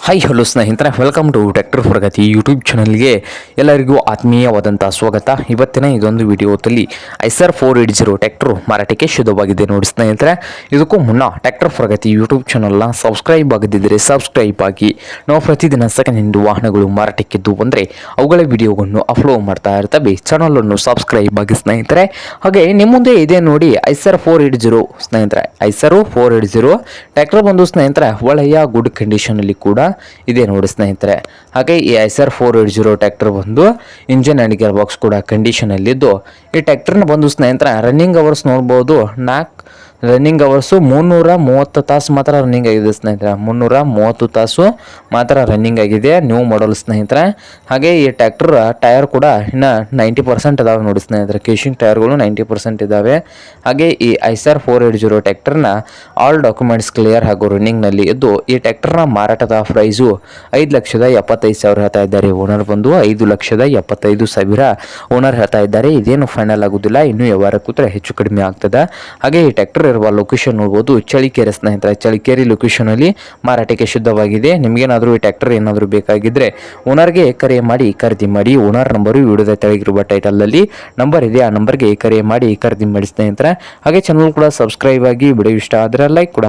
Hi hello ಸ್ನೇಹಿತರೆ, welcome to tractor Pragati YouTube ಚಾನಲ್ಗೆ ಎಲ್ಲರಿಗೂ ಆತ್ಮೀಯವಾದಂಥ ಸ್ವಾಗತ. ಇವತ್ತಿನ ಇದೊಂದು ವಿಡಿಯೋದಲ್ಲಿ ಐಸರ್ 480 ಟ್ರ್ಯಾಕ್ಟರ್ ಮಾರಾಟಕ್ಕೆ ಶುದ್ಧವಾಗಿದೆ ನೋಡಿ ಸ್ನೇಹಿತರೆ. ಇದಕ್ಕೂ ಮುನ್ನ ಟ್ರ್ಯಾಕ್ಟರ್ ಪ್ರಗತಿ ಯೂಟ್ಯೂಬ್ ಚಾನಲ್ನ ಸಬ್ಸ್ಕ್ರೈಬ್ ಆಗದಿದ್ದರೆ ಸಬ್ಸ್ಕ್ರೈಬ್ ಆಗಿ. ನಾವು ಪ್ರತಿದಿನ ಸೆಕೆಂಡ್ ಹ್ಯಾಂಡ್ ವಾಹನಗಳು ಮಾರಾಟಕ್ಕಿದ್ದು ಬಂದರೆ ಅವುಗಳ ವಿಡಿಯೋವನ್ನು ಅಪ್ಲೋಡ್ ಮಾಡ್ತಾ ಇರ್ತವೆ. ಚಾನಲನ್ನು ಸಬ್ಸ್ಕ್ರೈಬ್ ಆಗಿ ಸ್ನೇಹಿತರೆ. ಹಾಗೆ ನಿಮ್ಮ ಮುಂದೆ ಇದೆ ನೋಡಿ ಐಸರ್ 480 ಸ್ನೇಹಿತರೆ. ಐಸರ್ 480 ಟ್ರ್ಯಾಕ್ಟರ್ ಬಂದು ಸ್ನೇಹಿತರೆ ಒಳ್ಳೆಯ ಗುಡ್ ಕಂಡೀಷನಲ್ಲಿ ಕೂಡ ಇದೆ ನೋಡಿ ಸ್ನೇಹಿತರೆ. ಹಾಗೆ ಈ ಐಸರ್ 480 ಟ್ರ್ಯಾಕ್ಟರ್ ಬಂದು ಇಂಜಿನ್ ಅಂಡ್ ಗೇರ್ ಬಾಕ್ಸ್ ಕೂಡ ಕಂಡೀಷನ್ ಅಲ್ಲಿದ್ದು, ಈ ಟ್ರ್ಯಾಕ್ಟರ್ನ ಬಂದು ಸ್ನೇಹಿತರೆ ರನ್ನಿಂಗ್ ಅವರ್ಸ್ ನೋಡ್ಬೋದು. ರನ್ನಿಂಗ್ ಅವರ್ಸು 330 ತಾಸು ಮಾತ್ರ ರನ್ನಿಂಗ್ ಆಗಿದೆ ಸ್ನೇಹಿತರೆ. 330 ತಾಸು ಮಾತ್ರ ರನ್ನಿಂಗ್ ಆಗಿದೆ, ನ್ಯೂ ಮಾಡಲ್ ಸ್ನೇಹಿತರೆ. ಹಾಗೆ ಈ ಟ್ರ್ಯಾಕ್ಟರ್ ಟೈರ್ ಕೂಡ ಇನ್ನು 90% ಇದಾವೆ ನೋಡಿ ಸ್ನೇಹಿತರೆ. ಕೇಶಿಂಗ್ ಟೈರ್ಗಳು 90% ಇದ್ದಾವೆ. ಹಾಗೆ ಈ ಐಸರ್ 480 ಟ್ರ್ಯಾಕ್ಟರ್ನ ಆಲ್ ಡಾಕ್ಯುಮೆಂಟ್ಸ್ ಕ್ಲಿಯರ್ ಹಾಗೂ ರನ್ನಿಂಗ್ನಲ್ಲಿ ಇದ್ದು, ಈ ಟ್ರ್ಯಾಕ್ಟರ್ನ ಮಾರಾಟದ ಪ್ರೈಸು 5,75,000 ಹೇಳ್ತಾ ಇದ್ದಾರೆ. ಓನರ್ ಬಂದು 5,75,000 ಓನರ್ ಹೇಳ್ತಾ ಇದ್ದಾರೆ. ಇದೇನು ಫೈನಲ್ ಆಗುದಿಲ್ಲ, ಇನ್ನೂ ವ್ಯವಹಾರ ಕೂತ್ರೆ ಹೆಚ್ಚು ಕಡಿಮೆ ಆಗ್ತದೆ. ಹಾಗೆ ಈ ಟ್ರ್ಯಾಕ್ಟರ್ ಇರುವ ಲೊಕೇಶನ್ ನೋಡ್ಬೋದು, ಚಳಿಕೆರೆ ಸ್ನೇಹಿತರೆ. ಚಳಿಕೆರೆ ಲೊಕೇಶನ್ ಅಲ್ಲಿ ಮಾರಾಟಕ್ಕೆ ಶುದ್ಧವಾಗಿದೆ. ನಿಮ್ಗೇನಾದರೂ ಈ ಟ್ರ್ಯಾಕ್ಟರ್ ಏನಾದರೂ ಬೇಕಾಗಿದ್ರೆ ಓನರ್ಗೆ ಕರೆ ಮಾಡಿ ಖರೀದಿ ಮಾಡಿ. ಓನರ್ ನಂಬರು ವಿಡಿಯೋದ ತೆಳಗಿರುವ ಟೈಟಲ್ ಅಲ್ಲಿ ನಂಬರ್ ಇದೆ, ಆ ನಂಬರ್ಗೆ ಕರೆ ಮಾಡಿ ಖರೀದಿ ಮಾಡಿ ಸ್ನೇಹಿತರೆ. ಹಾಗೆ ಚಾನಲ್ ಕೂಡ ಸಬ್ಸ್ಕ್ರೈಬ್ ಆಗಿ. ವಿಡಿಯೋ ಇಷ್ಟ ಆದರೆ ಲೈಕ್ ಕೂಡ